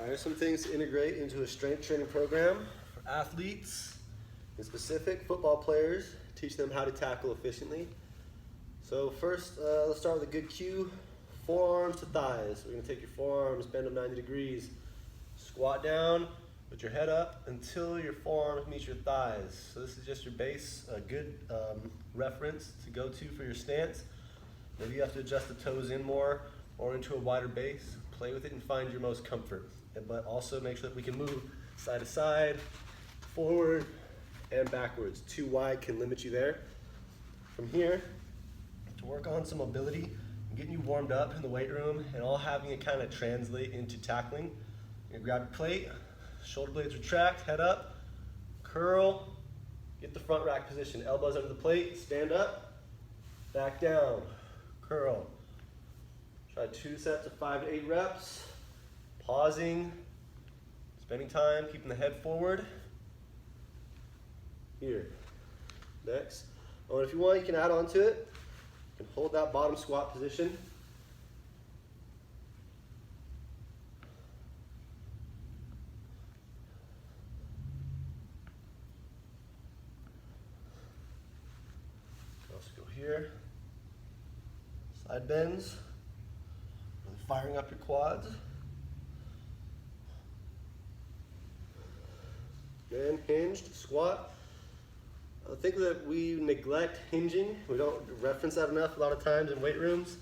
Here's some things to integrate into a strength training program for athletes, in specific football players, teach them how to tackle efficiently. So first, let's start with a good cue, forearms to thighs. We're gonna take your forearms, bend them 90 degrees, squat down, put your head up until your forearms meet your thighs. So this is just your base, a good reference to go to for your stance. Maybe you have to adjust the toes in more or into a wider base. Play with it and find your most comfort. But also make sure that we can move side to side, forward, and backwards. Too wide can limit you there. From here, to work on some mobility, getting you warmed up in the weight room, and all having it kind of translate into tackling. You're gonna grab your plate, shoulder blades retract, head up, curl, get the front rack position, elbows under the plate, stand up, back down, curl. Try 2 sets of 5 to 8 reps, pausing, spending time, keeping the head forward. Here, next. Oh, and if you want, you can add on to it. You can hold that bottom squat position. Also go here, side bends, really firing up your quads. Then hinged, squat. I think that we neglect hinging. We don't reference that enough a lot of times in weight rooms.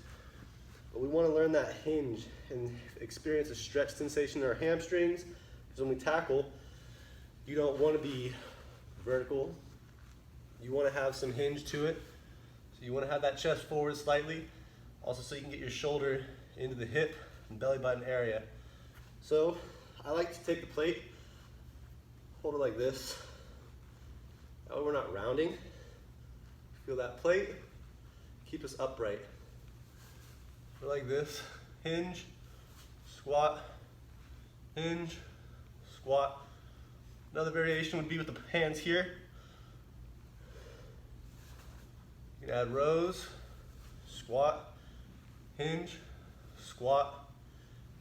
But we want to learn that hinge and experience a stretch sensation in our hamstrings. Because when we tackle, you don't want to be vertical. You want to have some hinge to it. So you want to have that chest forward slightly. Also so you can get your shoulder into the hip and belly button area. So I like to take the plate, hold it like this. That way we're not rounding. Feel that plate, keep us upright. We're like this, hinge, squat, hinge, squat. Another variation would be with the hands here. You can add rows, squat, hinge, squat,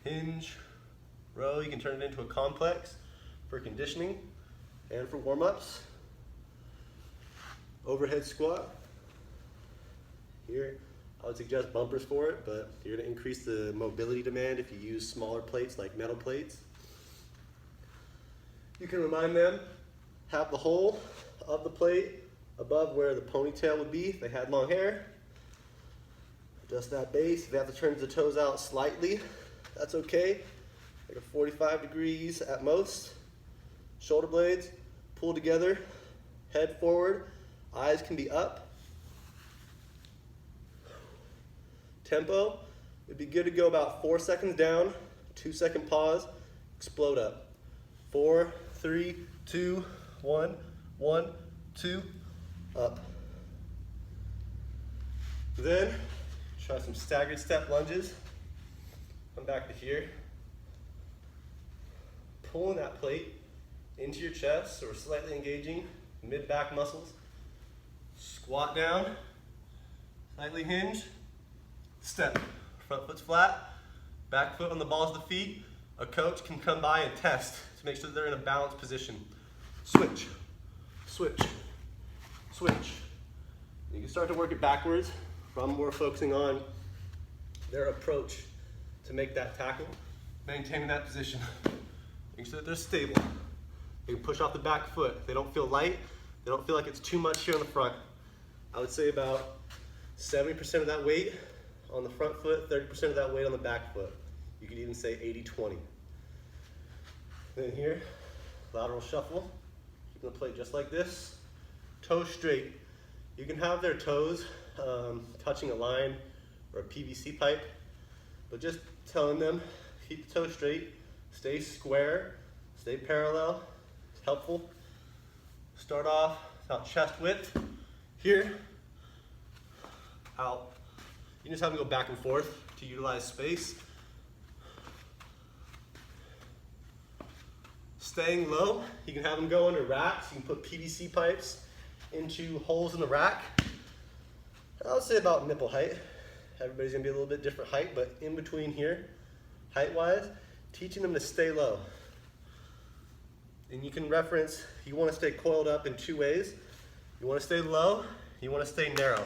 hinge, row. You can turn it into a complex for conditioning and for warm-ups. Overhead squat. Here, I would suggest bumpers for it, but you're gonna increase the mobility demand if you use smaller plates like metal plates. You can remind them, have the hole of the plate above where the ponytail would be if they had long hair. Adjust that base. If you have to turn the toes out slightly, that's okay. Like a 45 degrees at most. Shoulder blades, pull together, head forward, eyes can be up. Tempo, it'd be good to go about 4 seconds down, 2-second pause, explode up. 4, 3, 2, 1, 1, 2, up. Then, try some staggered step lunges. Come back to here. Pulling that plate into your chest, so we're slightly engaging mid-back muscles. Squat down, slightly hinge, step. Front foot's flat, back foot on the balls of the feet. A coach can come by and test to make sure that they're in a balanced position. Switch, switch, switch. You can start to work it backwards from where we're focusing on their approach to make that tackle, maintaining that position. Make sure that they're stable. They can push off the back foot. They don't feel light. They don't feel like it's too much here on the front. I would say about 70% of that weight on the front foot, 30% of that weight on the back foot. You could even say 80-20. Then here, lateral shuffle. Keeping the plate just like this. Toes straight. You can have their toes touching a line or a PVC pipe, but just telling them, keep the toes straight, stay square, stay parallel. It's helpful. Start off about chest width. Here, out. You just have to go back and forth to utilize space. Staying low, you can have them go under racks. You can put PVC pipes into holes in the rack. I would say about nipple height. Everybody's gonna be a little bit different height, but in between here, height-wise, teaching them to stay low. And you can reference, you want to stay coiled up in 2 ways. You want to stay low, you want to stay narrow.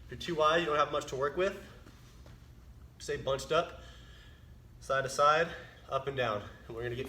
If you're too wide, you don't have much to work with. Stay bunched up, side to side, up and down. And we're going to get